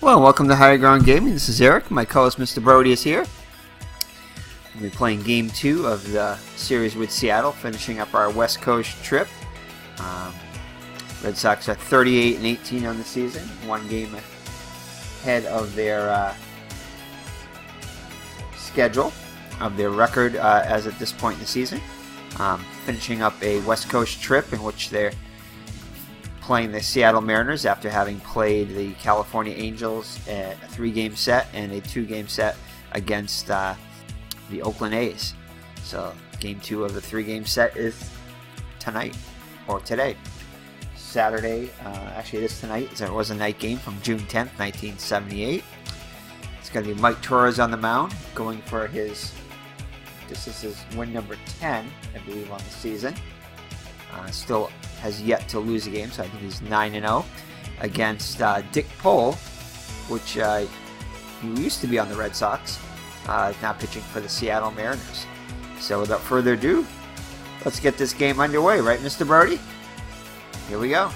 Well, welcome to Higher Ground Gaming. This is Eric. My co-host Mr. Brody is here. We'll be playing Game 2 of the series with Seattle, finishing up our West Coast trip. Red Sox are 38-18 on the season, one game ahead of their schedule, of their record as at this point in the season. Finishing up a West Coast trip in which they're playing the Seattle Mariners after having played the California Angels a 3-game set and a 2-game set against the Oakland A's. So Game 2 of the 3-game set is tonight, or today. Saturday, actually it is tonight, so it was a night game from June 10th, 1978. It's going to be Mike Torrez on the mound, going for this is his win number 10, I believe, on the season. Still has yet to lose a game, so I think he's 9-0 against Dick Pole, which he used to be on the Red Sox, now pitching for the Seattle Mariners. So without further ado, let's get this game underway, right, Mr. Brody? Here we go.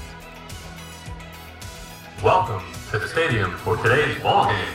Welcome to the stadium for today's ball game.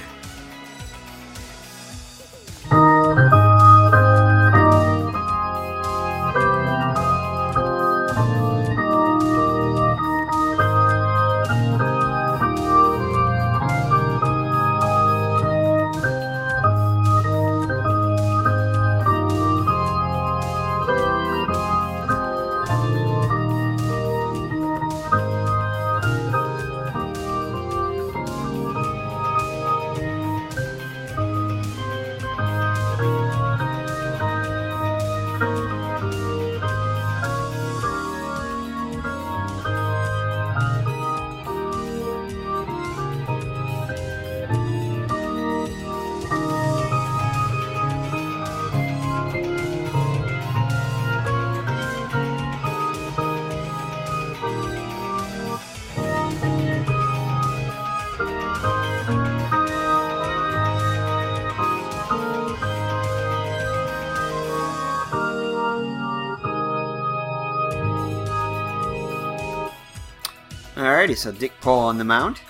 Alrighty, so Dick Pole on the mound.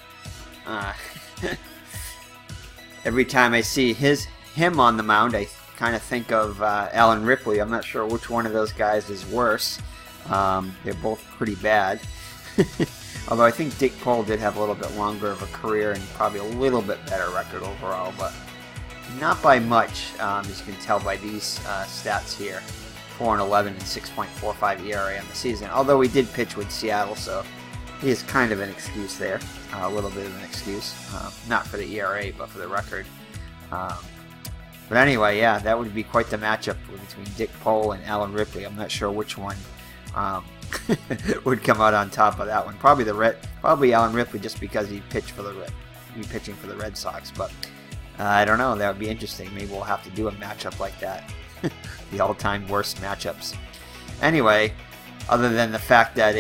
Every time I see him on the mound, I kind of think of Alan Ripley. I'm not sure which one of those guys is worse. They're both pretty bad. Although I think Dick Pole did have a little bit longer of a career and probably a little bit better record overall, but not by much, as you can tell by these stats here. 4-11 and 6.45 ERA on the season. Although he did pitch with Seattle, so he is kind of an excuse there, a little bit of an excuse, not for the ERA, but for the record. But anyway, yeah, that would be quite the matchup between Dick Pole and Alan Ripley. I'm not sure which one would come out on top of that one. Probably Alan Ripley, just because he'd pitching for the Red Sox. But I don't know. That would be interesting. Maybe we'll have to do a matchup like that. The all-time worst matchups. Anyway, other than the fact that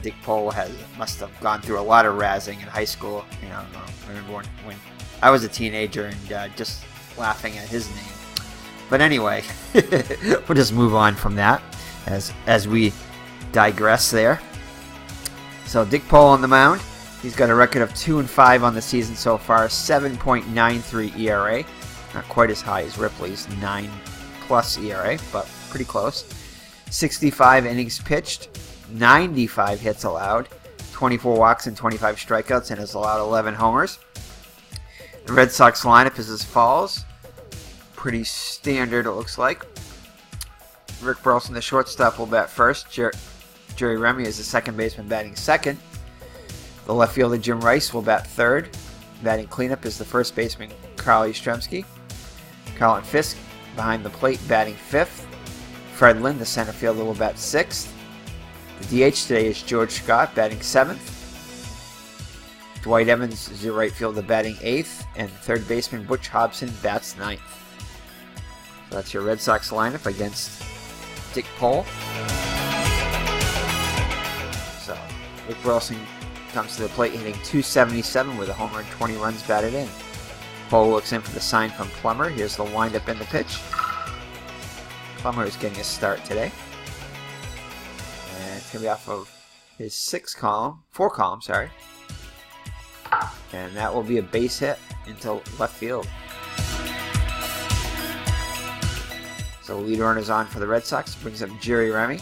Dick Pole must have gone through a lot of razzing in high school. I remember when I was a teenager and just laughing at his name. But anyway, we'll just move on from that as we digress there. So Dick Pole on the mound. He's got a record of 2-5 on the season so far, 7.93 ERA. Not quite as high as Ripley's 9+ ERA, but pretty close. 65 innings pitched. 95 hits allowed, 24 walks and 25 strikeouts, and has allowed 11 homers. The Red Sox lineup is as follows. Pretty standard, it looks like. Rick Burleson, the shortstop, will bat first. Jerry Remy is the second baseman, batting second. The left fielder, Jim Rice, will bat third. Batting cleanup is the first baseman, Carl Yastrzemski. Colin Fisk behind the plate, batting fifth. Fred Lynn, the center fielder, will bat sixth. The DH today is George Scott, batting 7th. Dwight Evans is the right fielder, batting 8th. And third baseman Butch Hobson bats 9th. So that's your Red Sox lineup against Dick Pole. So Rick Burleson comes to the plate hitting .277 with a homer and 20 runs batted in. Pole looks in for the sign from Plummer. Here's the windup in the pitch. Plummer is getting a start today. And it's going to be off of his 4 column, sorry. And that will be a base hit into left field. So lead runners on for the Red Sox. Brings up Jerry Remy.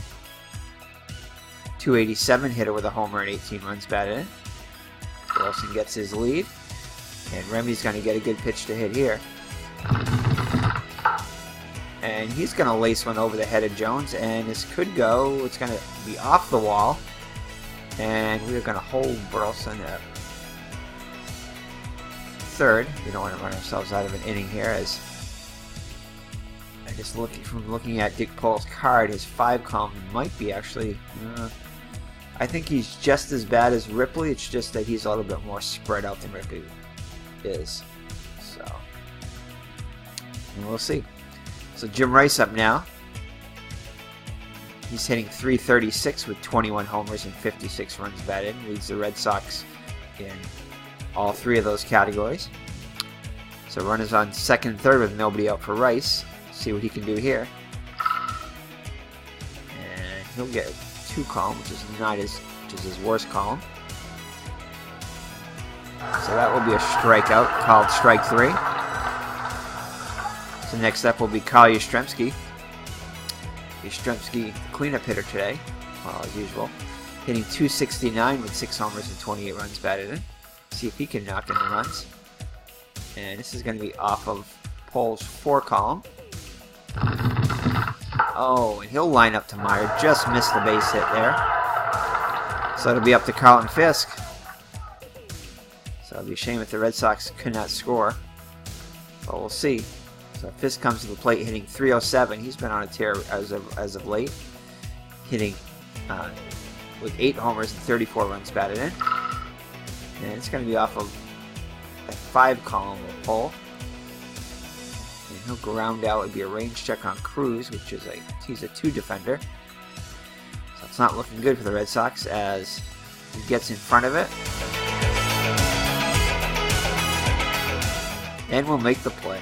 287, hitter with a homer and 18 runs batted in. Wilson gets his lead. And Remy's going to get a good pitch to hit here. And he's going to lace one over the head of Jones. And this could go. It's going to be off the wall. And we're going to hold Burleson at third. We don't want to run ourselves out of an inning here, as I just looking at Dick Pohl's card, his 5 column might be actually. I think he's just as bad as Ripley. It's just that he's a little bit more spread out than Ripley is. So, and we'll see. So Jim Rice up now. He's hitting .336 with 21 homers and 56 runs batted in. Leads the Red Sox in all 3 of those categories. So runners on second and third with nobody out for Rice. See what he can do here. And he'll get 2 column, which is his worst column. So that will be a strikeout, called strike 3. So next up will be Kyle Yastrzemski. Yastrzemski, cleanup hitter today, well, as usual. Hitting .269 with 6 homers and 28 runs batted in. See if he can knock in the runs. And this is going to be off of Pohl's 4 column. Oh, and he'll line up to Meyer. Just missed the base hit there. So it'll be up to Carlton Fisk. So it'll be a shame if the Red Sox could not score. But we'll see. So Fisk comes to the plate hitting .307. He's been on a tear as of late. Hitting with 8 homers and 34 runs batted in. And it's going to be off of a 5 column of Pohl. And he'll ground out. It'd be a range check on Cruz, which is he's a 2 defender. So it's not looking good for the Red Sox as he gets in front of it. And will make the play.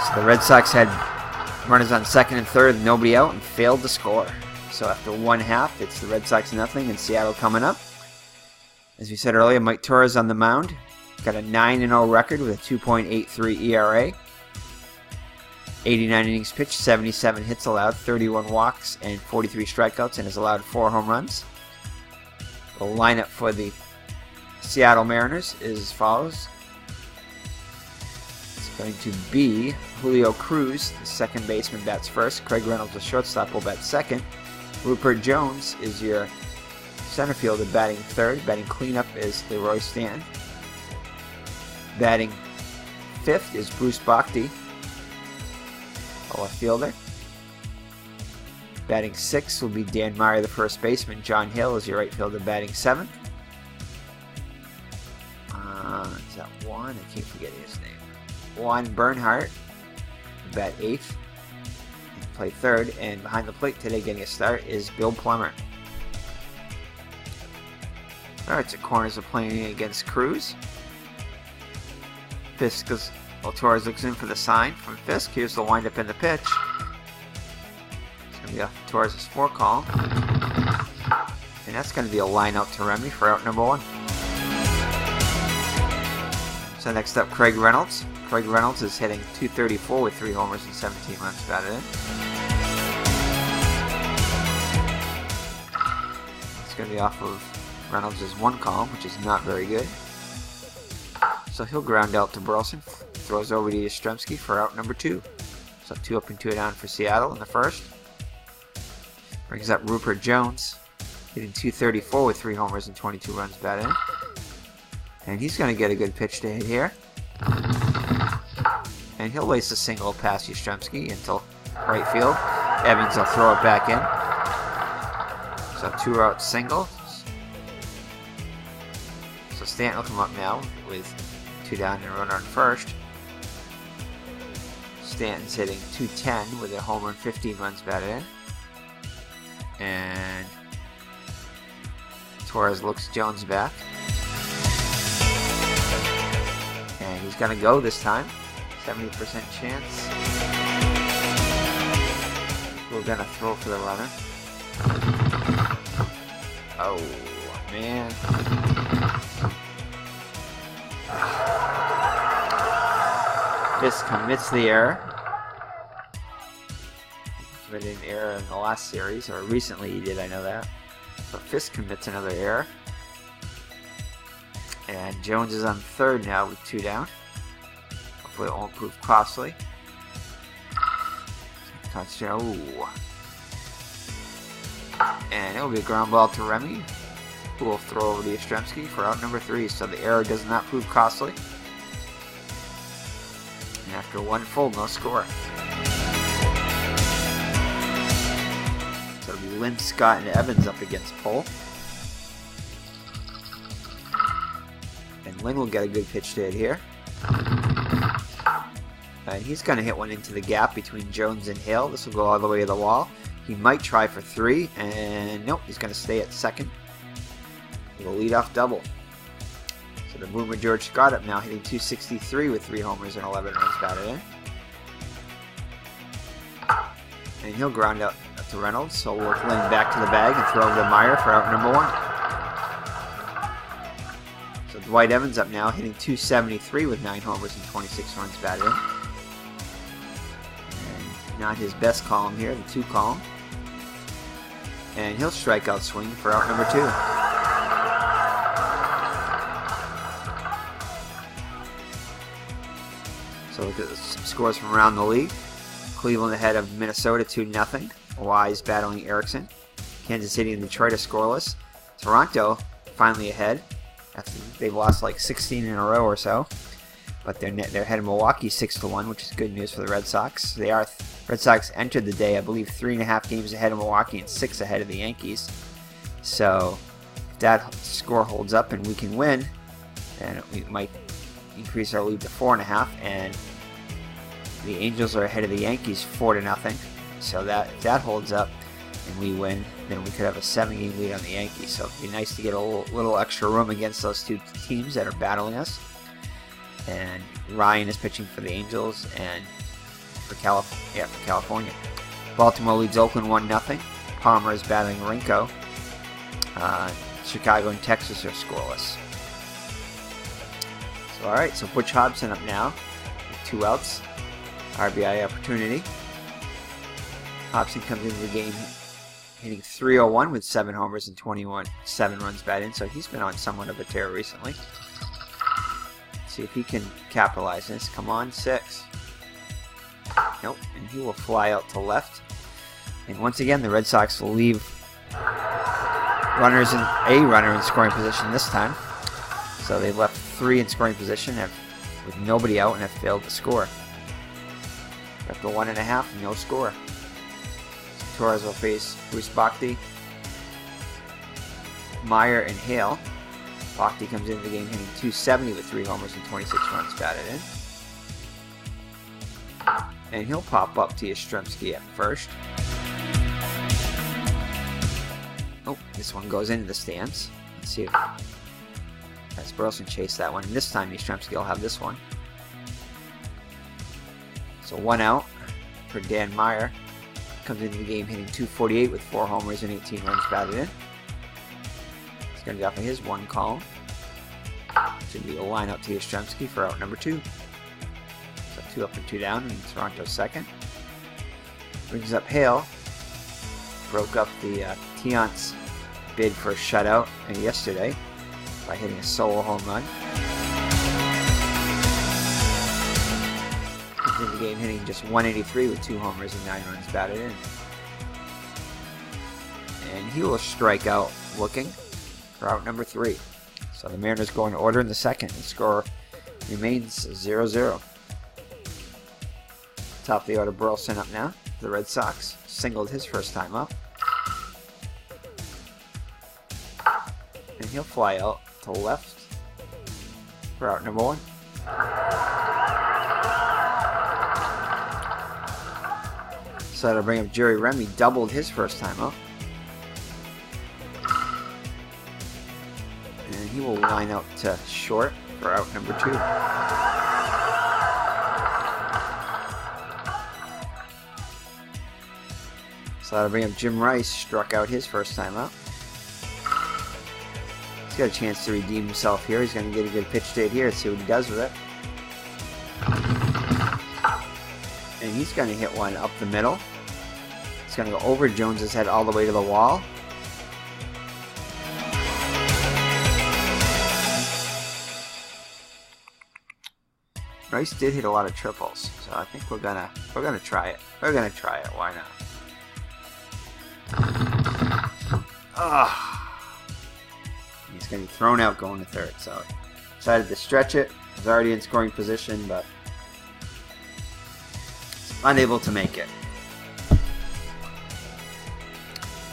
So the Red Sox had runners on second and third, nobody out, and failed to score. So after 1/2, it's the Red Sox nothing and Seattle coming up. As we said earlier, Mike Torrez on the mound. Got a 9-0 record with a 2.83 ERA. 89 innings pitched, 77 hits allowed, 31 walks, and 43 strikeouts, and has allowed 4 home runs. The lineup for the Seattle Mariners is as follows. It's going to be Julio Cruz, the second baseman, bats first. Craig Reynolds, the shortstop, will bat second. Rupert Jones is your center fielder, batting third. Batting cleanup is Leroy Stan. Batting fifth is Bruce Bochy, a left fielder. Batting sixth will be Dan Meyer, the first baseman. John Hill is your right fielder, batting seventh. Is that Juan? I can't forget his name. Juan Bernhardt, bat eighth, and play third. And behind the plate today, getting a start, is Bill Plummer. Alright, so corners are playing against Cruz. Fisk goes, Torrez looks in for the sign from Fisk. Here's the windup in the pitch. It's going to be off Torres' 4 column. And that's going to be a line out to Remy for out number 1. So next up, Craig Reynolds. Craig Reynolds is hitting .234 with 3 homers and 17 runs batted in. It's going to be off of Reynolds' 1 column, which is not very good. So he'll ground out to Burleson, throws over to Yastrzemski for out number 2. So 2 up and 2 down for Seattle in the first. Brings up Rupert Jones, hitting .234 with 3 homers and 22 runs batted in. And he's going to get a good pitch to hit here. And he'll lace a single past Yastrzemski into right field. Evans will throw it back in. So 2-out single. So Stanton will come up now with 2 down and a runner on first. Stanton's hitting .210 with a homer and 15 runs batted in. And Torrez looks Jones back. And he's going to go this time. 70% chance. We're going to throw for the runner. Oh, man. Fisk commits the error. He committed an error in the last series, or recently he did, I know that. But Fisk commits another error. And Jones is on third now with 2 down. Hopefully it won't prove costly. Ooh. And it'll be a ground ball to Remy, who will throw over to Yastrzemski for out number 3. So the error does not prove costly. And after 1 full, no score. So it'll be Lynn, Scott, and Evans up against Pole. And Lynn will get a good pitch to hit here. And he's going to hit one into the gap between Jones and Hale. This will go all the way to the wall. He might try for 3, and nope, he's going to stay at second. With a leadoff double. So the Boomer George Scott up now, hitting .263 with 3 homers and 11 runs batted in. And he'll ground out to Reynolds, so we'll work Lynn back to the bag and throw over to Meyer for out number 1. So Dwight Evans up now, hitting .273 with 9 homers and 26 runs batted in. And not his best column here, the 2 column. And he'll strike out swing for out number 2. So look at some scores from around the league. Cleveland ahead of Minnesota 2-0. Wise battling Erickson. Kansas City and Detroit are scoreless. Toronto finally ahead after they've lost like 16 in a row or so. But they're ahead of Milwaukee 6-1, which is good news for the Red Sox. Red Sox entered the day, I believe, 3.5 games ahead of Milwaukee and 6 ahead of the Yankees. So if that score holds up and we can win, then we might increase our lead to 4.5. And the Angels are ahead of the Yankees 4-0. So if that holds up and we win, then we could have a 7-game lead on the Yankees. So it'd be nice to get a little extra room against those 2 teams that are battling us. And Ryan is pitching for the Angels and for California. Baltimore leads Oakland 1-0. Palmer is battling Rinko. Chicago and Texas are scoreless. So alright, so Butch Hobson up now with 2 outs. RBI opportunity. Hobson comes into the game hitting .301 with 7 homers and 7 runs batted in. So he's been on somewhat of a tear recently. See if he can capitalize this. Come on, 6. Nope, and he will fly out to left. And once again, the Red Sox will leave a runner in scoring position this time. So they've left 3 in scoring position with nobody out and have failed to score. After 1.5, no score. Torrez will face Bruce Bhakti, Meyer, and Hale. Bhakti comes into the game hitting .270 with 3 homers and 26 runs batted in. And he'll pop up to Yastrzemski at first. Oh, this one goes into the stands. Let's see if Burleson chased that one. And this time Yastrzemski will have this one. So 1 out for Dan Meyer. Comes into the game hitting .248 with 4 homers and 18 runs batted in. He's going to be off of his 1 column. Should be a line out to Yastrzemski for out number 2. So 2 up and 2 down in Toronto's second. Brings up Hale. Broke up the Tiant's bid for a shutout yesterday by hitting a solo home run. Comes in the game hitting just .183 with 2 homers and 9 runs batted in. And he will strike out looking for out number 3. So the Mariners go in order in the second. The score remains 0-0. Top of the order, Burleson up now. The Red Sox singled his first time up. And he'll fly out to left for out number 1. So that'll bring up Jerry Remy. Doubled his first time up. And he will line out to short for out number 2. So that'll bring up Jim Rice. Struck out his first time up. He's got a chance to redeem himself here. He's going to get a good pitch date here. Let's see what he does with it. And he's going to hit one up the middle. It's going to go over Jones's head all the way to the wall. Rice did hit a lot of triples, so I think we're gonna try it. We're gonna try it. Why not? He's gonna be thrown out going to third. So decided to stretch it. Was already in scoring position, but unable to make it.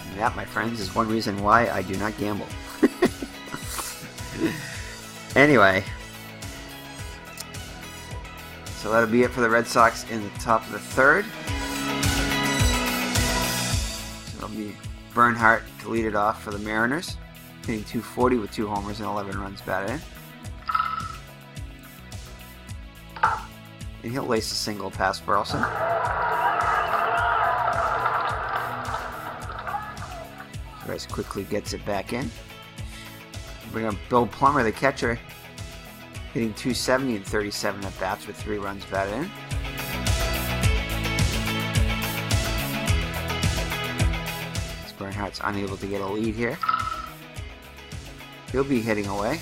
And that, my friends, is one reason why I do not gamble. Anyway. So that'll be it for the Red Sox in the top of the third. So it'll be Bernhardt to lead it off for the Mariners, hitting .240 with 2 homers and 11 runs batted in. And he'll lace a single past Burleson. Rice quickly gets it back in. Bring up Bill Plummer, the catcher, hitting .270 and 37 at bats with 3 runs batted in. Bernhardt's unable to get a lead here. He'll be hitting away.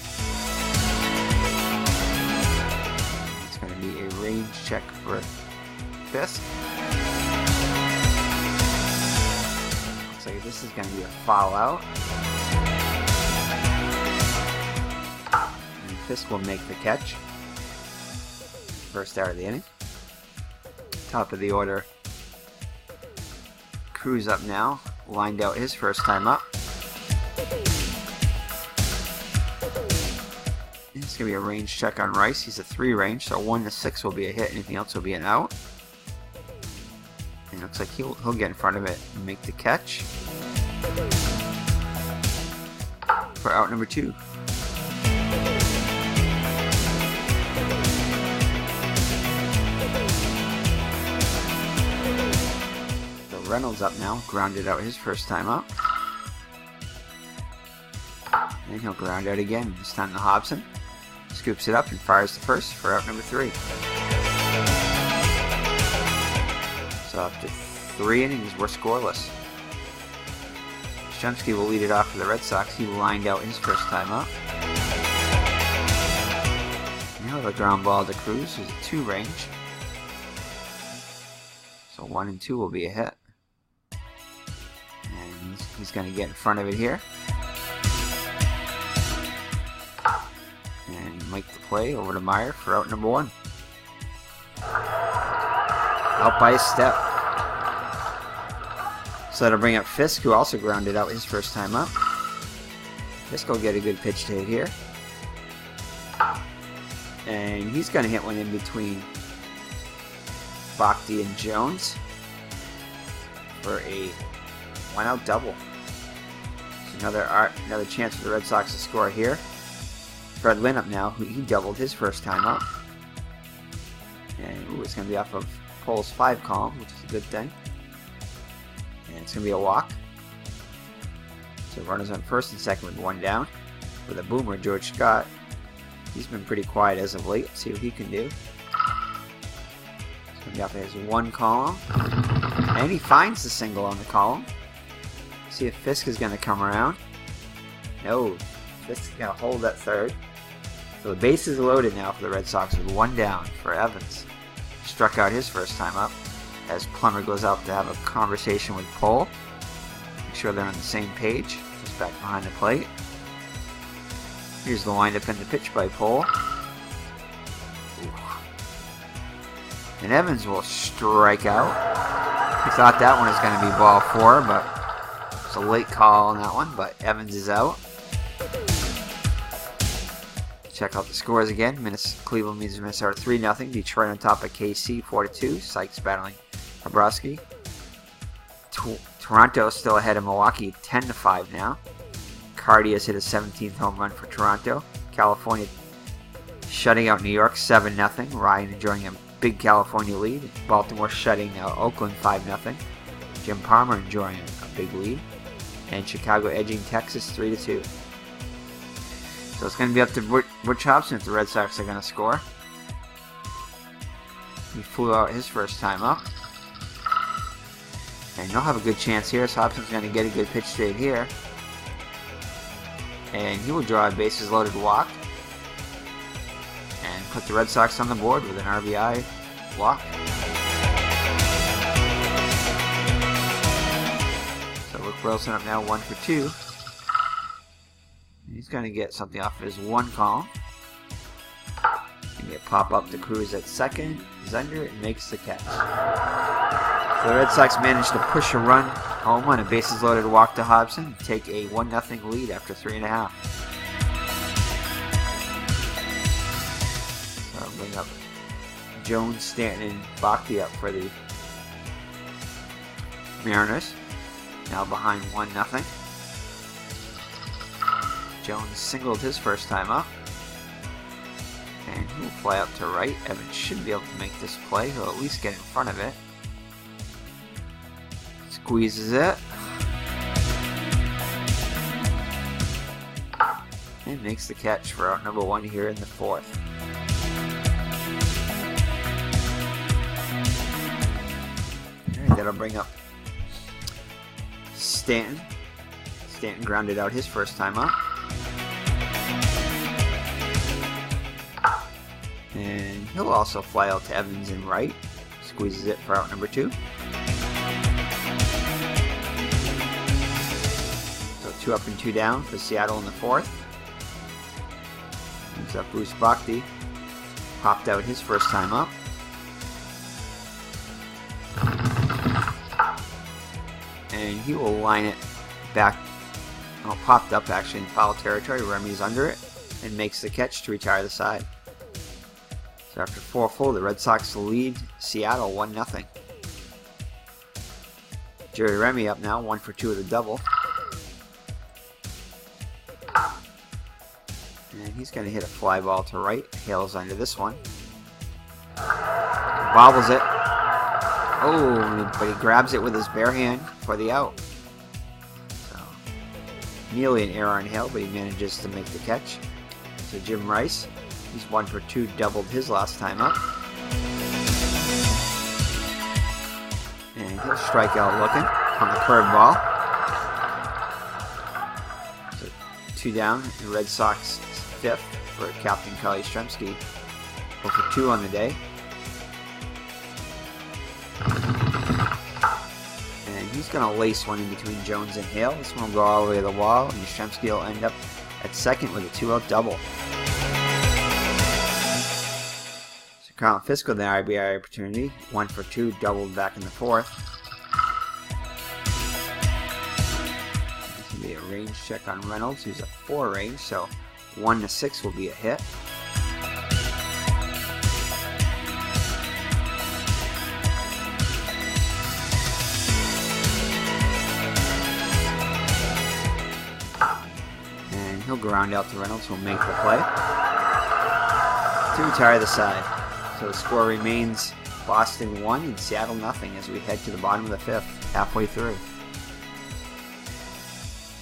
It's going to be a range check for Fisk. Looks like this is going to be a foul out. Fisk will make the catch. First out of the inning. Top of the order. Cruz up now. Lined out his first time up. It's going to be a range check on Rice. He's a 3 range, so 1 to 6 will be a hit. Anything else will be an out. And it looks like he'll get in front of it and make the catch. For out number 2. Reynolds up now, grounded out his first time up. And he'll ground out again, this time to Hobson. Scoops it up and fires the first for out number 3. So after 3 innings, we're scoreless. Strzemski will lead it off for the Red Sox. He lined out his first time up. Now the ground ball to Cruz is a 2 range. So 1 and 2 will be a hit. He's going to get in front of it here. And make the play over to Meyer for out number 1. Out by a step. So that'll bring up Fisk, who also grounded out his first time up. Fisk will get a good pitch to hit here. And he's going to hit one in between Bhakti and Jones for a 1-out double. So another chance for the Red Sox to score here. Fred Lynn up now. He doubled his first time up. And it's going to be off of Pole's 5 column, which is a good thing. And it's going to be a walk. So runners on first and second with 1 down. With a boomer, George Scott. He's been pretty quiet as of late. Let's see what he can do. It's going to be off of his 1 column. And he finds the single on the column. See if Fisk is going to come around. No. Fisk is going to hold at third. So the base is loaded now for the Red Sox with 1 down for Evans. Struck out his first time up as Plummer goes out to have a conversation with Pole. Make sure they're on the same page. Just back behind the plate. Here's the windup and the pitch by Pole. And Evans will strike out. We thought that one was going to be ball 4, but it's a late call on that one, but Evans is out. Check out the scores again. Cleveland leads Minnesota 3-0. Detroit on top of KC 4-2. Sykes battling Bobrovsky. Toronto still ahead of Milwaukee 10-5 now. Cardi has hit a 17th home run for Toronto. California shutting out New York 7-0. Ryan enjoying a big California lead. Baltimore shutting out Oakland 5-0. Jim Palmer enjoying a big lead. And Chicago edging Texas 3-2. So it's going to be up to Butch Hobson if the Red Sox are going to score. He flew out his first time up. And he'll have a good chance here. So Hobson's going to get a good pitch straight here. And he will draw a bases loaded walk. And put the Red Sox on the board with an RBI walk. So Luke Wilson up now 1 for 2. He's going to get something off of his 1 column. Going to pop up to Cruz at second. He's under it and makes the catch. So the Red Sox managed to push a run home on a bases loaded walk to Hobson and take a 1-0 lead after 3.5. So I'll bring up Jones, Stanton, and Bhakti up for the Mariners. Now behind 1-0. Jones singled his first time up. And he will fly up to right. Evans should be able to make this play. He'll at least get in front of it. Squeezes it. And makes the catch for out number 1 here in the 4th. Alright, that'll bring up Stanton. Stanton grounded out his first time up. And he'll also fly out to Evans in right. Squeezes it for out number 2. So 2 up and 2 down for Seattle in the 4th. Moves up Bruce Bhakti. Popped out his first time up. And he will line it back. Well, popped up actually in foul territory. Remy's under it and makes the catch to retire the side. So after 4 full, the Red Sox lead Seattle 1-0. Jerry Remy up now, 1 for 2 with a double. And he's going to hit a fly ball to right. Hale's under this one. Bobbles it. Oh, but he grabs it with his bare hand for the out. So, nearly an error on Hale, but he manages to make the catch. So Jim Rice, he's 1 for 2, doubled his last time up. And he'll strike out looking on the curveball. So 2 down, the Red Sox 5th for Captain Carly Yastrzemski. 4 for 2 on the day. And he's going to lace one in between Jones and Hale. This one will go all the way to the wall, and Yastrzemski will end up at second with a 2-out double. So Colin Fisk with the RBI opportunity. 1 for 2, doubled back in the 4th. This will be a range check on Reynolds, who's a 4 range, so 1 to 6 will be a hit. And he'll ground out to Reynolds, who'll make the play to retire the side. So the score remains Boston 1 and Seattle nothing as we head to the bottom of the 5th, halfway through.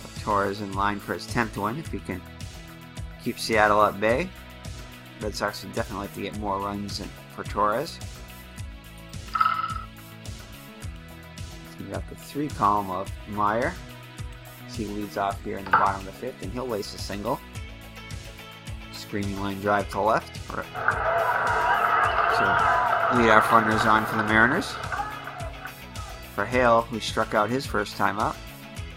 So Torrez in line for his 10th win if he can keep Seattle at bay. Red Sox would definitely like to get more runs for Torrez. We got the 3 column of Meyer. He leads off here in the bottom of the 5th, and he'll lace a single. Screaming line drive to left. So leadoff runners on for the Mariners. For Hale, who struck out his first time up,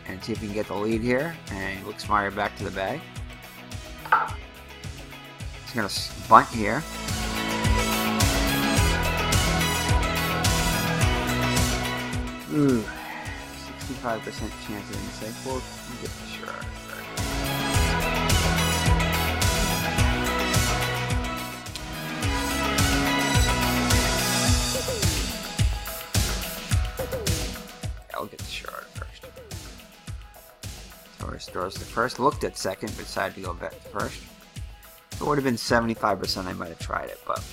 and see if he can get the lead here. And he looks Meyer back to the bag. He's going to bunt here. Ooh, 65% chance of being safe. We'll get the sure. I'll get the sure first. Torres throws to first. Looked at second, but decided to go back to first. If it would have been 75%, I might have tried it, but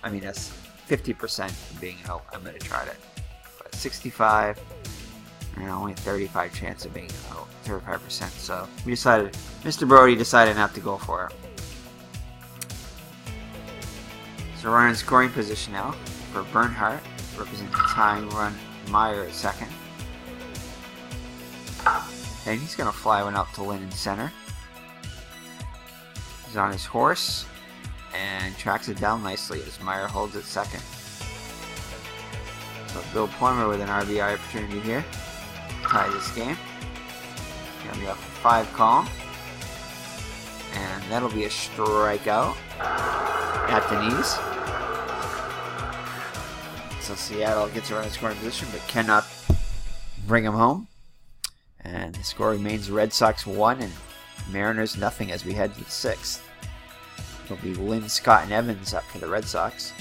I mean, that's 50% being out. I might have tried it. 65. only a 35 chance of being out, 35%. So we decided, Mr. Brody decided not to go for it. So runner in scoring position now for Bernhardt, representing the tying run Meyer at second. And he's going to fly one out to Lynn in center. He's on his horse and tracks it down nicely as Meyer holds at second. So Bill Plummer with an RBI opportunity here. Tie this game. Going to be off the 5 column. And that'll be a strikeout at the knees. So Seattle gets around in scoring position but cannot bring him home. And the score remains Red Sox 1 and Mariners nothing as we head to the 6th. It'll be Lynn, Scott, and Evans up for the Red Sox.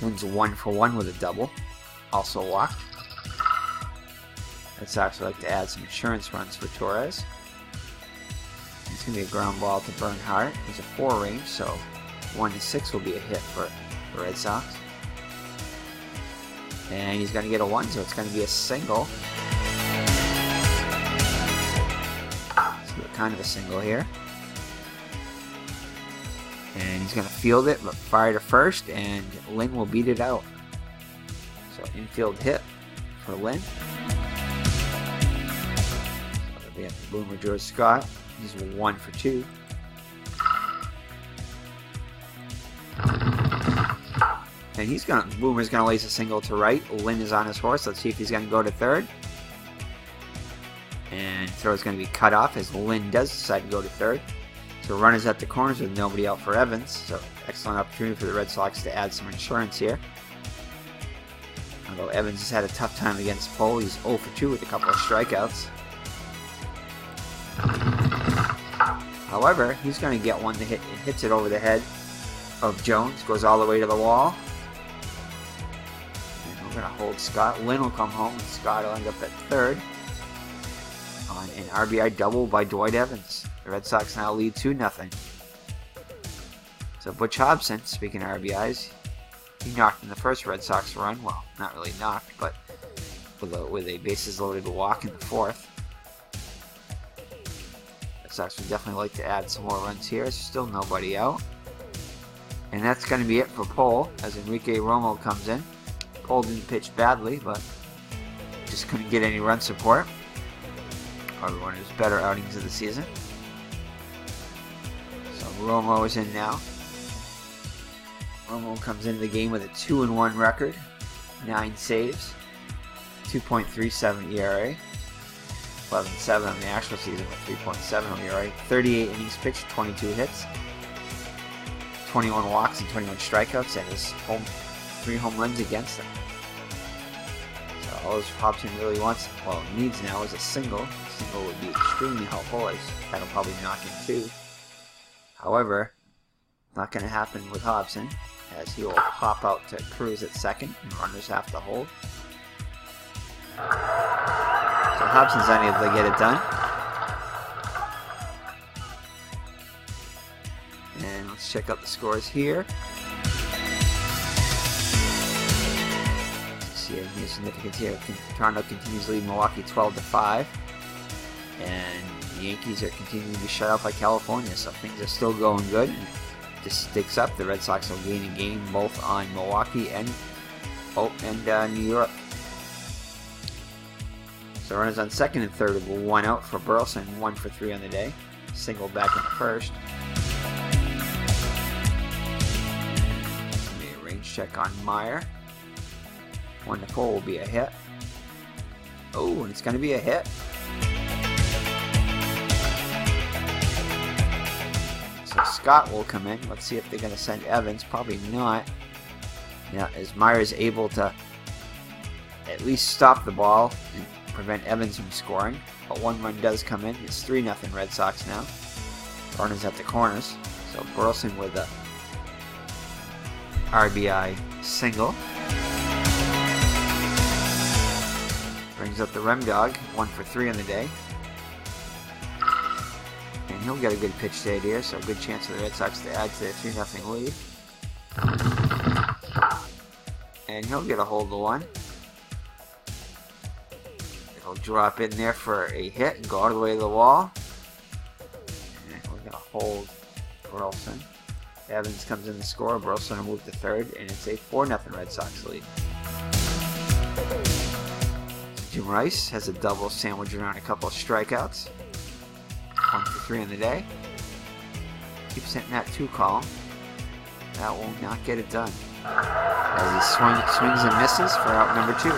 Lynn's 1 for 1 with a double. Also walked. Red Sox would like to add some insurance runs for Torrez. It's going to be a ground ball to Bernhardt. He's a 4 range, so 1 to 6 will be a hit for the Red Sox. And he's going to get a 1, so it's going to be a single. So kind of a single here. And he's going to field it, but fire to first, and Lynn will beat it out. So infield hit for Lynn. So we have Boomer George Scott. He's 1 for 2. And Boomer's gonna lace a single to right. Lynn is on his horse. Let's see if he's gonna go to third. And throw is gonna be cut off as Lynn does decide to go to third. So runners at the corners with nobody out for Evans. So excellent opportunity for the Red Sox to add some insurance here. Although Evans has had a tough time against Pohl, he's 0 for 2 with a couple of strikeouts. However, he's going to get one to hit. It hits it over the head of Jones, goes all the way to the wall. And we're going to hold Scott. Lynn will come home, and Scott will end up at third on an RBI double by Dwight Evans. The Red Sox now lead 2-0. So Butch Hobson, speaking of RBIs, he knocked in the first Red Sox run. Well, not really knocked, but with a bases loaded walk in the 4th. Red Sox would definitely like to add some more runs here. There's still nobody out. And that's going to be it for Pohl as Enrique Romo comes in. Pohl didn't pitch badly, but just couldn't get any run support. Probably one of his better outings of the season. So Romo is in now. Romo comes into the game with a 2-1 record, 9 saves, 2.37 ERA, 11.7 on the actual season with 3.7 ERA, 38 innings pitched, 22 hits, 21 walks and 21 strikeouts, and his 3 home runs against them. So all Hobson really wants, well, needs now is a single. A single would be extremely helpful, as that'll probably knock in 2. However, not going to happen with Hobson, as he will pop out to Cruz at second, and runners have to hold. So Hobson's unable to get it done. And let's check out the scores here. Let's see any significance here. Toronto continues leading Milwaukee 12-5. And the Yankees are continuing to be shut out by California, so things are still going good. And this sticks up. The Red Sox will gain a game both on Milwaukee and New York. So runners on second and third will 1 out for Burleson, 1 for 3 on the day. Single back in the first. Maybe a range check on Meyer. 1 to 4 will be a hit. Oh, and it's going to be a hit. So Scott will come in. Let's see if they're going to send Evans. Probably not. Yeah, as Meyer is able to at least stop the ball and prevent Evans from scoring. But 1 run does come in. It's 3-0 Red Sox now. Runners at the corners. So Burleson with a RBI single. Brings up the Rem Dog. 1 for 3 on the day. And he'll get a good pitch to here, so a good chance for the Red Sox to add to their 3-0 lead. And he'll get a hold of 1. He'll drop in there for a hit and go all the way to the wall. And we're going to hold Burleson. Evans comes in to score. Burleson will move to third, and it's a 4-0 Red Sox lead. Jim Rice has a double sandwich around a couple of strikeouts. 1 for 3 on the day. Keeps hitting that 2 call. That will not get it done. As he swings and misses for out number 2.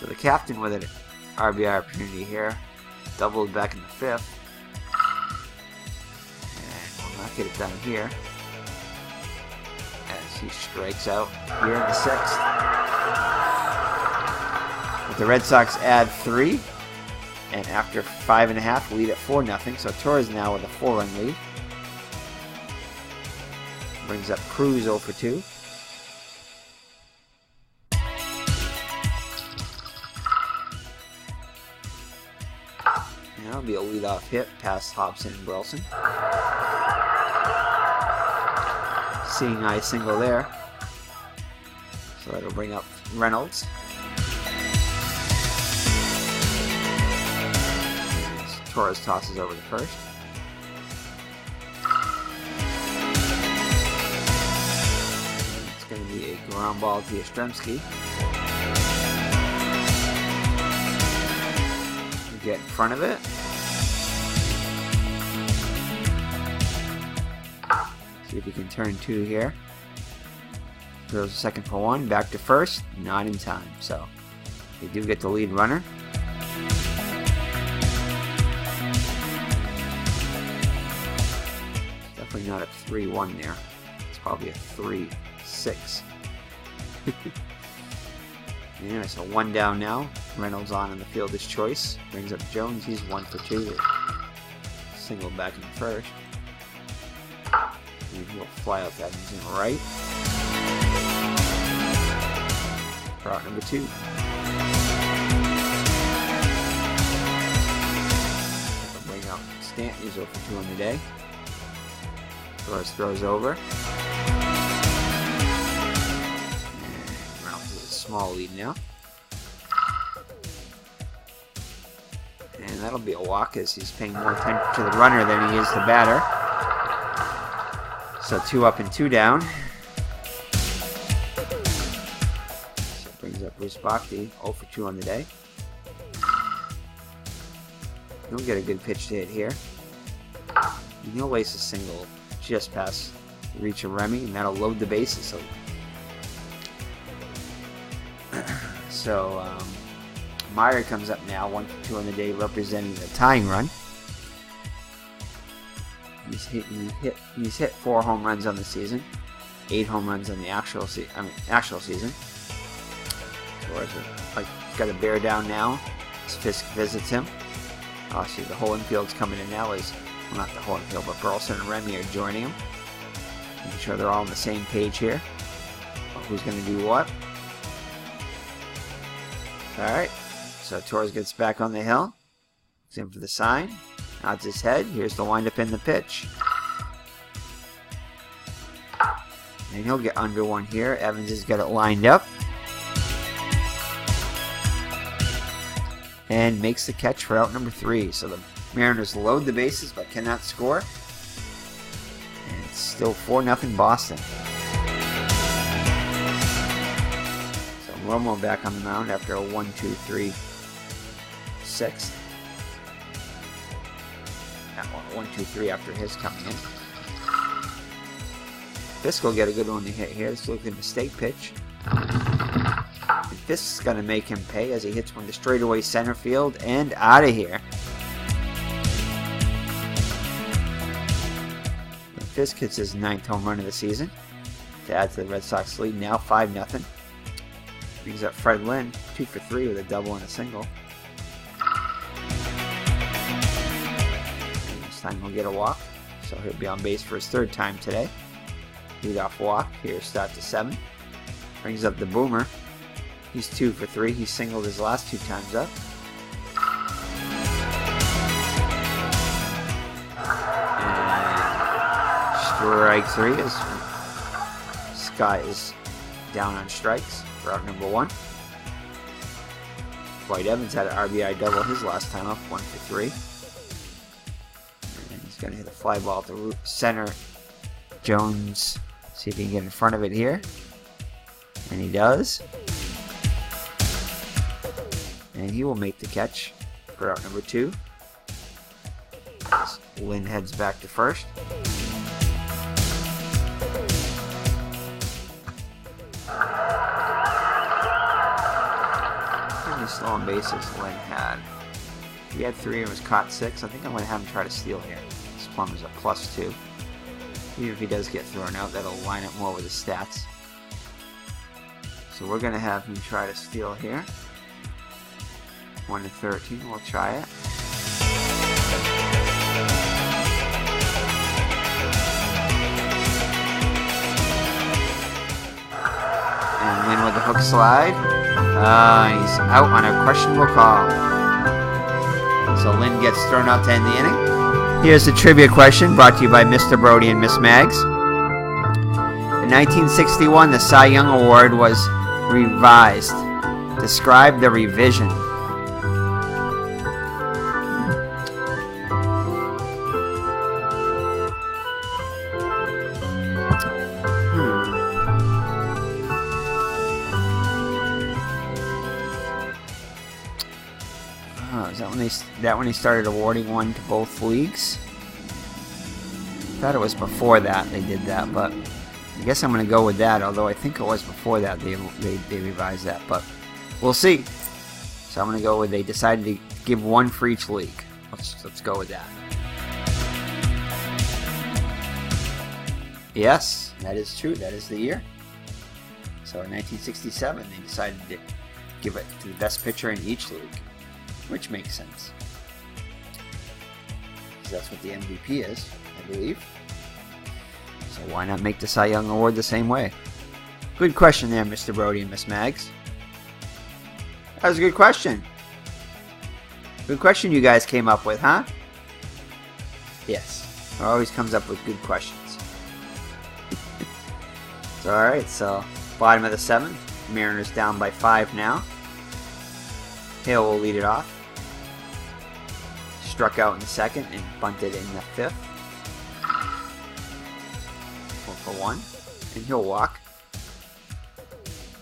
So the captain with an RBI opportunity here. Doubled back in the 5th. And will not get it done here. As he strikes out here in the 6th. But the Red Sox add 3. And after 5.5, lead at 4-0. So Torrez now with a 4-run lead. Brings up Cruz 0 for 2. And that'll be a leadoff hit past Hobson and Burleson. Seeing eye single there. So that'll bring up Reynolds. Torres tosses over to first. It's going to be a ground ball to Yastrzemski. Get in front of it. See if he can turn 2 here. Throws a second for 1. Back to first. Not in time. So they do get the lead runner. Definitely not a 3-1 there. It's probably a 3-6. Yeah, so 1 down now. Reynolds on the fielder's choice. Brings up Jones. He's 1 for 2. Single back in first. And he'll fly out that in right. For out number 2. He'll bring up Stanton. He's 0 for 2 on the day. Torres throws over. And Reynolds has a small lead now. And that'll be a walk as he's paying more attention to the runner than he is the batter. So 2 up and 2 down. So it brings up Bruce Bhakti, 0 for 2 on the day. He'll get a good pitch to hit here. And he'll lace a single just past the reach of Remy, and that'll load the bases. So Meyer comes up now, 1 for 2 on the day, representing the tying run. He's hit 4 home runs on the season, 8 home runs on the actual season. Torres he's got a bear down now. As Fisk visits him. Oh, see, the whole infield's coming in now. Well, not the whole infield, but Burleson and Remy are joining him. Making sure they're all on the same page here. Well, who's going to do what? Alright, so Torres gets back on the hill. He's in for the sign. Nods his head. Here's the windup in the pitch. And he'll get under 1 here. Evans has got it lined up. And makes the catch for out number 3. So the Mariners load the bases but cannot score. And it's still 4-0 Boston. So Romo back on the mound after a 1-2-3-6. 1-2-3 after his coming in. Fisk will get a good one to hit here. This looks like a mistake pitch. And Fisk's going to make him pay as he hits one to straightaway center field and out of here. And Fisk hits his 9th home run of the season to add to the Red Sox lead. Now 5-0. Brings up Fred Lynn, 2 for 3 with a double and a single. Time he'll get a walk, so he'll be on base for his 3rd time today. Leadoff walk. Here's Strat-o-matic. Brings up the Boomer. He's 2 for 3. He singled his last 2 times up. And strike 3 as Scott is down on strikes for out number 1. Dwight Evans had an RBI double his last time up, 1 for 3. And he's going to hit a fly ball to center. Jones, see if he can get in front of it here. And he does. And he will make the catch for out number 2. Lynn heads back to first. How many stolen bases Lynn had? He had 3 and was caught 6. I think I'm going to have him try to steal here. This plum is a +2. Even if he does get thrown out, that'll line up more with his stats. So we're going to have him try to steal here. 1 to 13, we'll try it. And Lynn with the hook slide. He's out on a questionable call. So Lynn gets thrown out to end the inning. Here's the trivia question brought to you by Mr. Brody and Miss Mags. In 1961, the Cy Young Award was revised. Describe the revision. Is that when they started awarding one to both leagues? I thought it was before that they did that, but I guess I'm going to go with that, although I think it was before that they revised that, but we'll see. So I'm going to go with they decided to give one for each league. Let's go with that. Yes, that is true. That is the year. So in 1967, they decided to give it to the best pitcher in each league. Which makes sense. Because that's what the MVP is, I believe. So why not make the Cy Young Award the same way? Good question there, Mr. Brody and Miss Mags. That was a good question. Good question you guys came up with, huh? Yes. It always comes up with good questions. So, alright, so bottom of the 7th. Mariners down by 5 now. Hale will lead it off. Struck out in the 2nd and bunted in the 5th. 1 for 1. And he'll walk.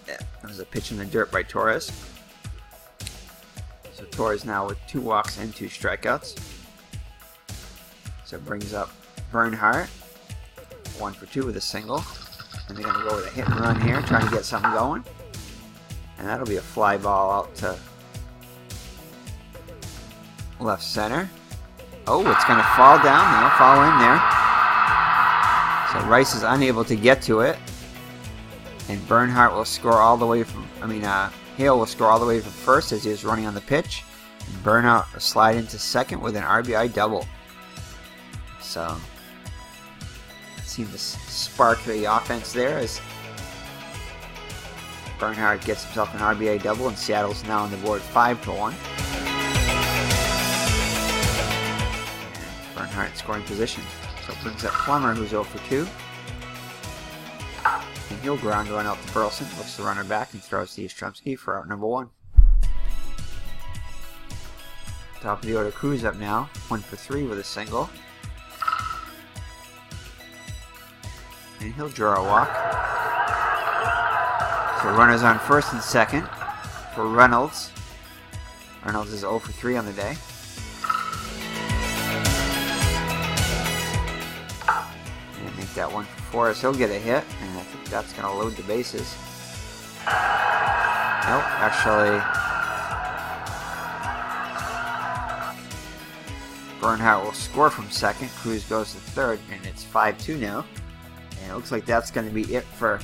Yeah, that was a pitch in the dirt by Torrez. So Torrez now with 2 walks and 2 strikeouts. So it brings up Bernhardt. 1 for 2 with a single. And they're going to go with a hit and run here, trying to get something going. And that'll be a fly ball out to left center. Oh, it's going to fall down. They'll fall in there. So Rice is unable to get to it. And Bernhardt will score all the way from, Hale will score all the way from first as he was running on the pitch. And Bernhardt will slide into second with an RBI double. So, it seemed to spark the offense there as Bernhardt gets himself an RBI double, and Seattle's now on the board 5-1. Bernhardt scoring position. So it brings up Plummer, who's 0 for 2. And he'll ground run out to Burleson. Looks the runner back and throws to Yastrzemski for out number 1. Top of the order, Cruz up now. 1 for 3 with a single. And he'll draw a walk. So runners on first and second for Reynolds. Reynolds is 0 for 3 on the day. And make that 1 for 4 as he'll get a hit. And I think that's going to load the bases. Nope, actually Bernhardt will score from second. Cruz goes to third, and it's 5-2 now. And it looks like that's going to be it for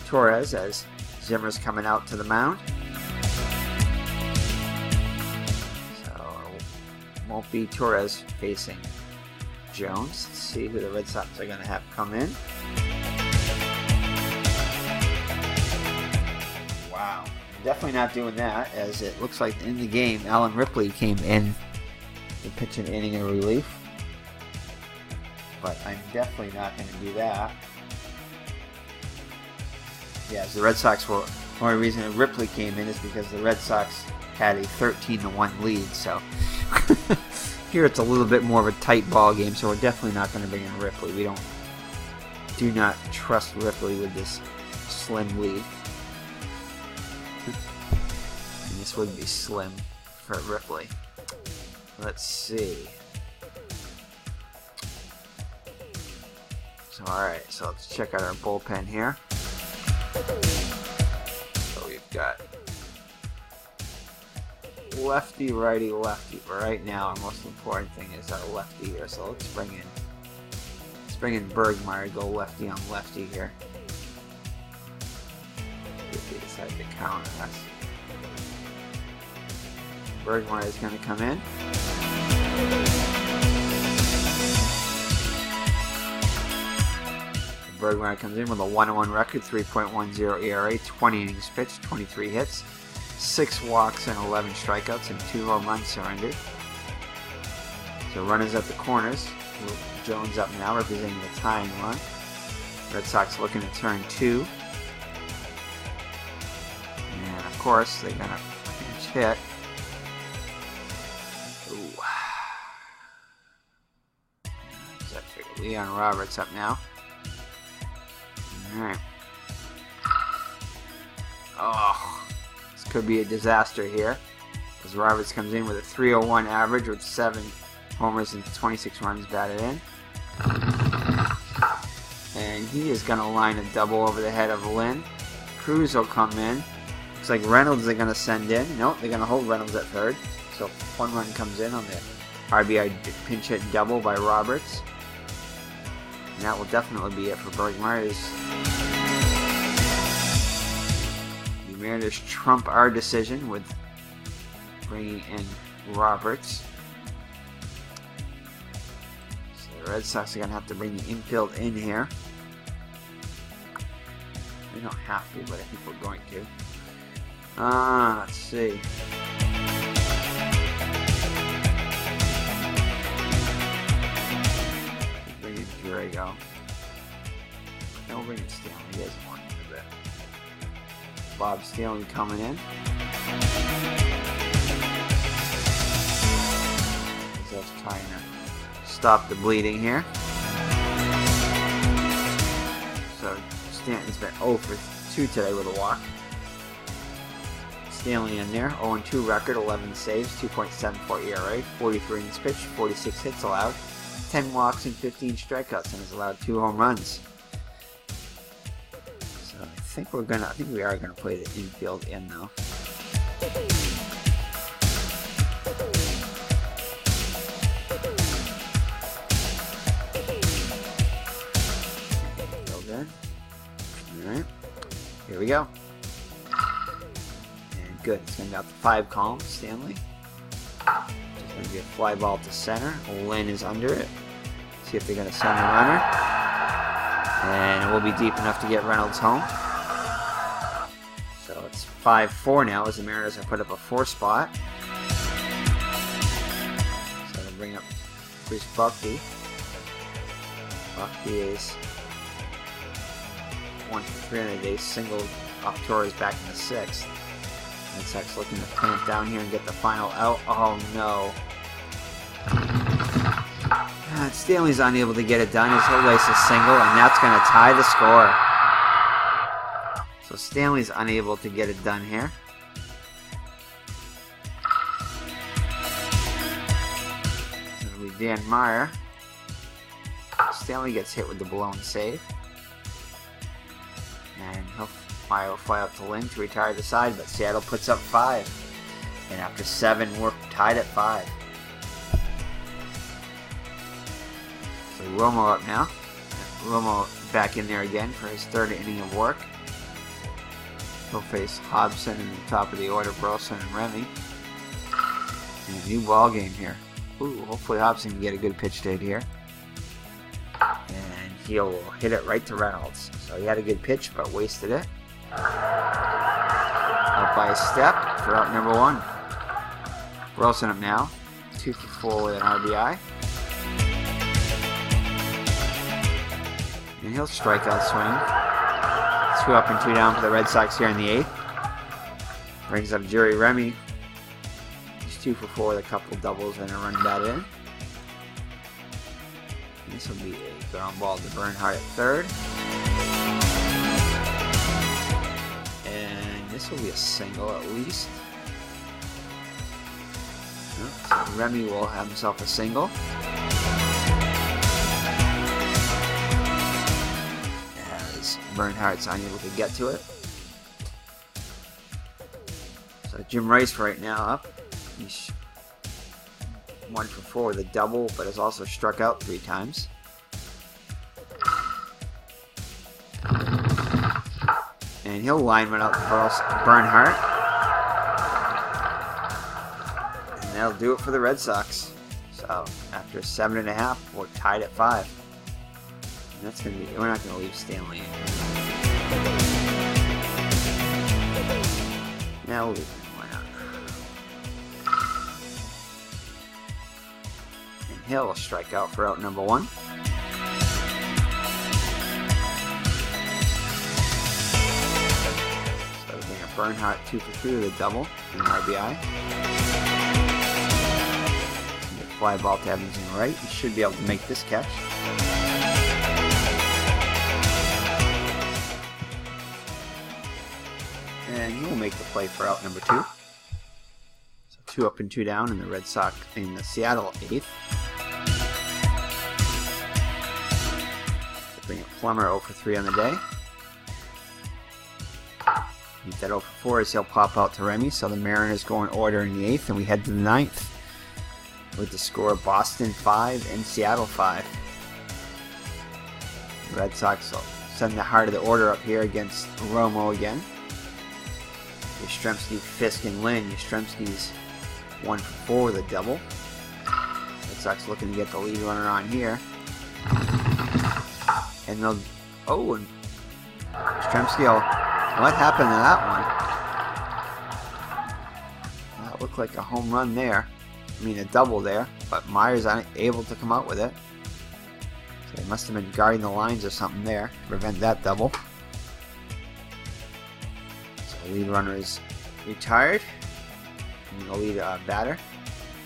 Torrez as Zimmer's coming out to the mound. So it won't be Torrez facing Jones. Let's see who the Red Sox are going to have come in. Wow. Definitely not doing that, as it looks like in the game, Alan Ripley came in to pitch an inning of relief. But I'm definitely not going to do that. Yeah, the Red Sox were. The only reason Ripley came in is because the Red Sox had a 13-1 lead. So here it's a little bit more of a tight ball game. So we're definitely not going to bring in Ripley. We do not trust Ripley with this slim lead. And this would be slim for Ripley. Let's see. So alright, so let's check out our bullpen here. So we've got lefty, righty, lefty. But right now our most important thing is our lefty here. So let's bring in Bergmeyer to go lefty on lefty here. If they decide to counter us. Bergmeyer is going to come in. Bergmeyer comes in with a 1-1 record, 3.10 ERA, 20 innings pitched, 23 hits, 6 walks and 11 strikeouts, and 2 home runs surrendered. So runners at the corners. Jones up now, representing the tying run. Red Sox looking to turn 2. And of course, they're going to pinch hit. Leon Roberts up now. Alright. Oh, this could be a disaster here, as Roberts comes in with a 301 average with 7 homers and 26 runs batted in. And he is going to line a double over the head of Lynn. Cruz will come in. Looks like Reynolds they're going to send in. Nope, they're going to hold Reynolds at third. So 1 run comes in on the RBI pinch hit double by Roberts. And that will definitely be it for Bergmeyer. The Mariners trump our decision with bringing in Roberts. So the Red Sox are going to have to bring the infield in here. We don't have to, but I think we're going to. Let's see. There you go. Don't bring in Stanley. He doesn't want to do that. Bob Stanley coming in. That's trying to stop the bleeding here. So Stanton's been 0 for 2 today with a walk. Stanley in there. 0-2 record, 11 saves, 2.74 ERA, 43 innings pitched, 46 hits allowed. 10 walks and 15 strikeouts, and has allowed 2 home runs. So I think we are gonna play the infield in though. Infield in. All right, here we go. And good. It's gonna be out the 5 column. Stanley. It's going to be a fly ball to center. Lynn is under it. See if they're going to send the runner. And it will be deep enough to get Reynolds home. So it's 5-4 now as the Mariners have put up a 4 spot. So they'll bring up Chris Buckby. Buckby is 1 for 3 on the day. Singled off Torrez back in the 6th. Red Sox looking to clamp down here and get the final out. Oh no. Stanley's unable to get it done. His hit lace a single, and that's going to tie the score. So Stanley's unable to get it done here. So it'll be Dan Meyer. Stanley gets hit with the blown save. And Meyer will fly out to Lynn to retire the side, but Seattle puts up 5. And after 7, we're tied at 5. So Romo up now. Romo back in there again for his 3rd inning of work. He'll face Hobson in the top of the order, Burleson and Remy. And a new ball game here. Ooh, hopefully Hobson can get a good pitch date here. And he'll hit it right to Reynolds. So he had a good pitch, but wasted it. Up by a step for out number 1. Burleson up now. 2 for 4 with an RBI. And he'll strike out swing. 2 up and 2 down for the Red Sox here in the 8th. Brings up Jerry Remy 2 for 4 with a couple doubles and a run batted in. This will be a ground ball to Bernhardt at third. And this will be a single at least. So Remy will have himself a single. As Bernhardt's unable to get to it. So Jim Rice right now up. He's 1 for 4 with a double, but has also struck out 3 times. And he'll line one out to Bernhardt. And that'll do it for the Red Sox. So after 7.5, we're tied at 5. And that's gonna be, we're not gonna leave Stanley in. Now we'll leave him. Why not? And Hill will strike out for out number 1. So we're getting a Bernhardt 2 for 3 with a double and an RBI. Fly ball to Evans in the right. He should be able to make this catch. And he will make the play for out number 2. So 2 up and 2 down in the Red Sox in the Seattle 8th. So bring up Plummer 0 for 3 on the day. Beat that 0 for 4 as he'll pop out to Remy. So the Mariners go in order in the 8th, and we head to the 9th. With the score Boston 5 and Seattle 5. The Red Sox will send the heart of the order up here against Romo again. Yastrzemski, Fisk, and Lynn. Yastrzemski's 1 for 4 with a double. Red Sox looking to get the lead runner on here. And they'll... Oh, and Yastrzemski will... What happened to that one? That looked like a home run there. I mean, a double there, but Myers unable to come out with it. So they must have been guarding the lines or something there to prevent that double. So the lead runner is retired. And the lead batter.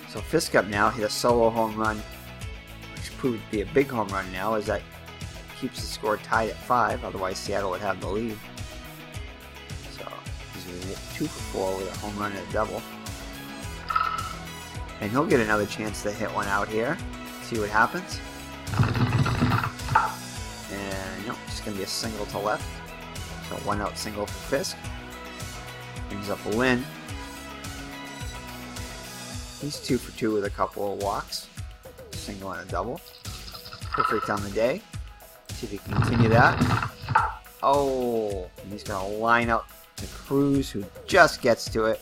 So Fisk up now, hit a solo home run, which proved to be a big home run now, as that keeps the score tied at 5. Otherwise, Seattle would have the lead. So he's going to hit 2 for 4 with a home run and a double. And he'll get another chance to hit one out here. See what happens. And nope, just going to be a single to left. So 1 out single for Fisk. Brings up Lynn. He's 2 for 2 with a couple of walks. Single and a double. Perfect on the day. See if he can continue that. Oh, and he's going to line up to Cruz, who just gets to it.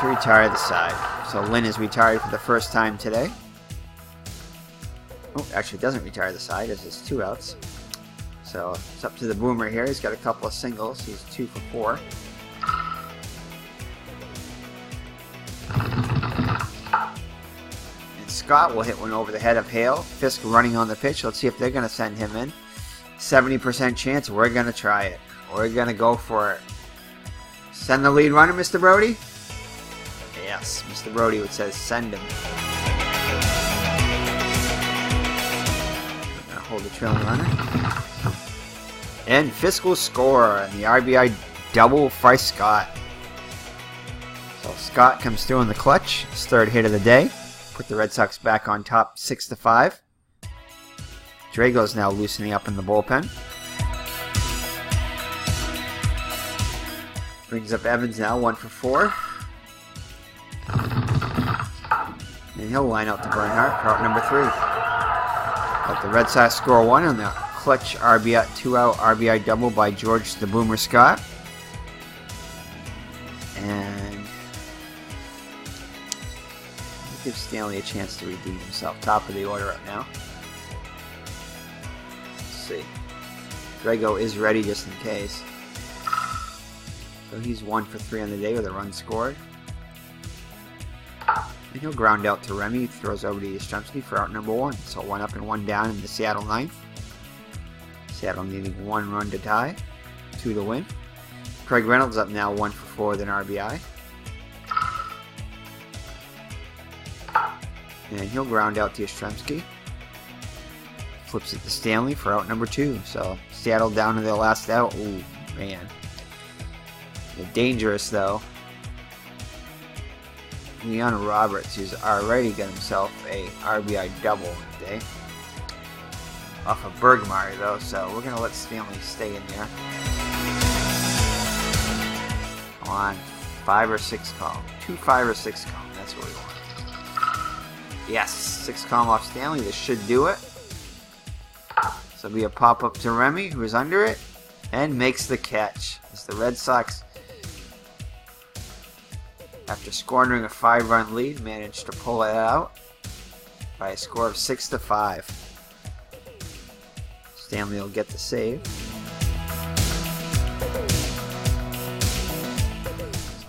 To retire the side. So Lynn is retired for the first time today. Oh, actually doesn't retire the side as it's 2 outs. So it's up to the Boomer here. He's got a couple of singles. He's 2 for 4. And Scott will hit one over the head of Hale. Fisk running on the pitch. Let's see if they're going to send him in. 70% chance. We're going to try it. We're going to go for it. Send the lead runner, Mr. Brody. Yes, Mr. Brody would say send him. We're going to hold the trailing runner. And Fisk will score. And the RBI double for Scott. So Scott comes through in the clutch. His 3rd hit of the day. Put the Red Sox back on top 6-5. Drago's now loosening up in the bullpen. Brings up Evans now, 1 for 4. And he'll line out to Bernhardt for out number 3. But the Red Sox score 1 on the clutch RBI 2-out RBI double by George the Boomer Scott. And give Stanley a chance to redeem himself. Top of the order up now. Let's see. Drago is ready just in case. So he's 1 for 3 on the day with a run scored. And he'll ground out to Remy. Throws over to Yastrzemski for out number 1. So 1 up and 1 down in the Seattle 9th. Seattle needing 1 run to tie. 2 to win. Craig Reynolds up now 1 for 4 with an RBI. And he'll ground out to Yastrzemski. Flips it to Stanley for out number 2. So Seattle down to their last out. Ooh, man. They're dangerous, though. Leon Roberts, who's already got himself a RBI double today. Off of Bergmeyer, though, so we're going to let Stanley stay in there. On 5 or 6 column. 2 5 or 6 column. That's what we want. Yes, 6 column off Stanley. This should do it. So it'll be a pop up to Remy, who's under it, and makes the catch. As the Red Sox, after squandering a 5-run lead, managed to pull it out by a score of 6-5. Stanley will get the save.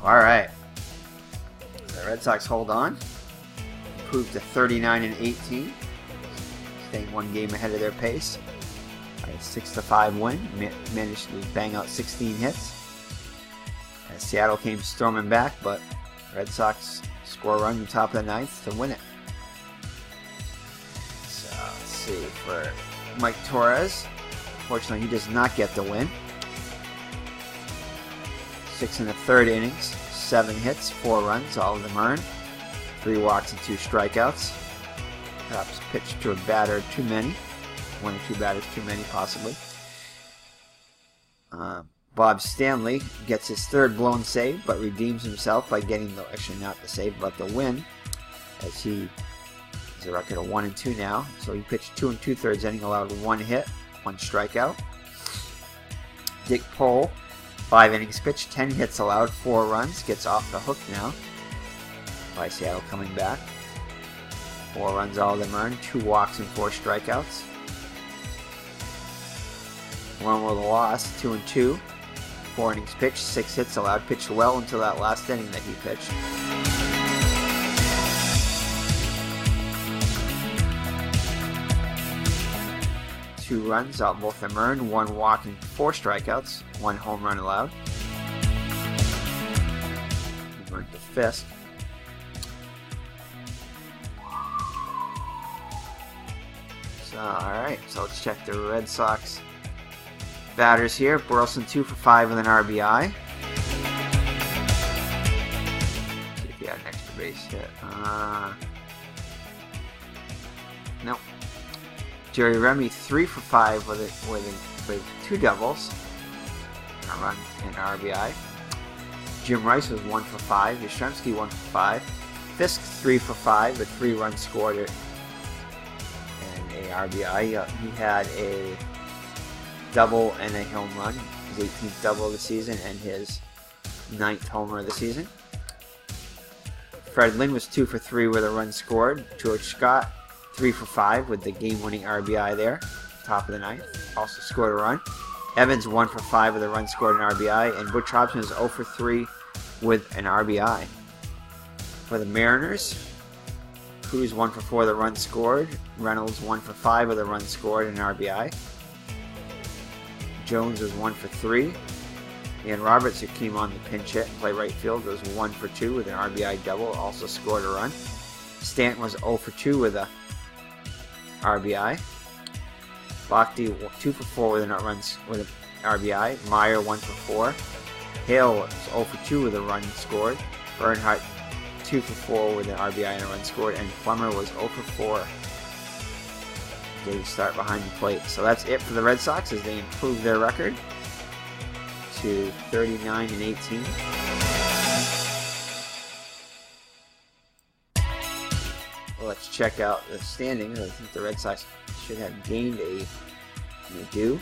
Alright. The Red Sox hold on. Improved to 39-18. Staying 1 game ahead of their pace. A 6-5 win. Managed to bang out 16 hits. As Seattle came storming back, but Red Sox score a run in the top of the 9th to win it. So let's see, for Mike Torrez, unfortunately he does not get the win. 6 in the 3rd innings, 7 hits, 4 runs, all of them earned. 3 walks and 2 strikeouts. Perhaps pitched to a batter too many. 1 or 2 batters too many, possibly. Bob Stanley gets his 3rd blown save, but redeems himself by getting the, actually not the save, but the win, as he has a record of 1-2 now. So he pitched 2 2/3 innings, allowed 1 hit, 1 strikeout. Dick Pohl, 5 innings pitched, 10 hits allowed, 4 runs, gets off the hook now by Seattle coming back. 4 runs, all of them earned, 2 walks and 4 strikeouts. 1 with a loss, 2-2. 4 innings pitched, 6 hits allowed, pitched well until that last inning that he pitched. Two runs, out both them earned, 1 walk and 4 strikeouts, 1 home run allowed. He earned the fist. So, alright, so let's check the Red Sox batters here. Burleson 2 for 5 with an RBI. See if he had an extra base hit. Nope. Jerry Remy 3 for 5 with 2 doubles. A run and an RBI. Jim Rice was 1 for 5. Yastrzemski 1 for 5. Fisk 3 for 5 with 3 runs scored and a RBI. He had a double and a home run. His 18th double of the season and his 9th homer of the season. Fred Lynn was 2 for 3 with a run scored. George Scott 3 for 5 with the game-winning RBI there, top of the 9th. Also scored a run. Evans 1 for 5 with a run scored and RBI, and Butch Hobson is 0 for 3 with an RBI. For the Mariners, Cruz 1 for 4 with a run scored. Reynolds 1 for 5 with a run scored and an RBI. Jones was 1 for 3. And Roberts, who came on the pinch hit and played right field, was 1 for 2 with an RBI double, also scored a run. Stanton was 0 for 2 with a RBI. Bhakti 2 for 4 with an RBI. Meyer 1 for 4. Hale was 0 for 2 with a run scored. Bernhardt 2 for 4 with an RBI and a run scored. And Plummer was 0 for 4. Getting start behind the plate. So that's it for the Red Sox as they improve their record to 39-18. Let's check out the standings. I think the Red Sox should have gained and they do.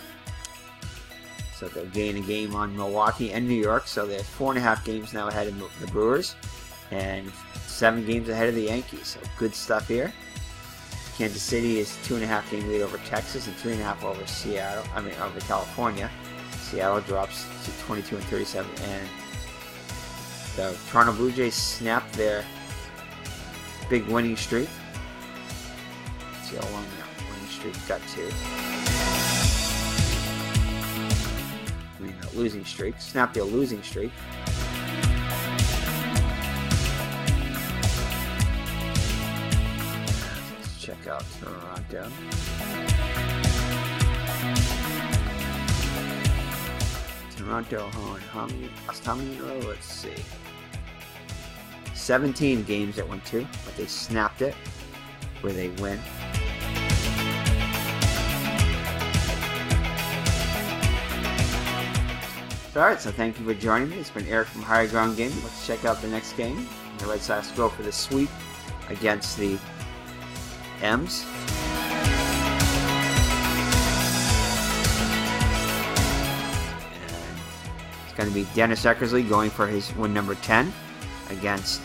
So they'll gain a game on Milwaukee and New York. So they're 4.5 games now ahead of the Brewers and 7 games ahead of the Yankees. So good stuff here. Kansas City is 2.5 game lead over Texas and 3.5 over Seattle. Over California. Seattle drops to 22-37, and the Toronto Blue Jays snapped their big winning streak. Let's see how long that winning streak got to. The losing streak. Snapped their losing streak. out Toronto. Toronto won how many in a row? Let's see. 17 games that went to, but they snapped it where they win. Alright, so thank you for joining me. It's been Eric from Higher Ground Gaming. Let's check out the next game. The Red Sox go for the sweep against the M's. And it's going to be Dennis Eckersley going for his win number 10 against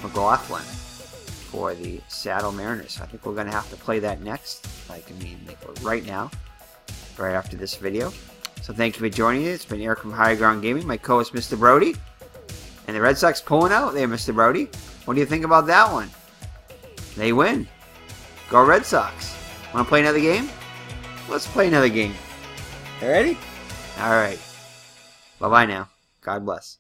McLaughlin for the Seattle Mariners. So I think we're going to have to play that next. Right now, right after this video. So thank you for joining us. It's been Eric from Higher Ground Gaming. My co-host, Mr. Brody. And the Red Sox pulling out there, Mr. Brody. What do you think about that one? They win. Go Red Sox. Want to play another game? Let's play another game. You ready? All right. Bye-bye now. God bless.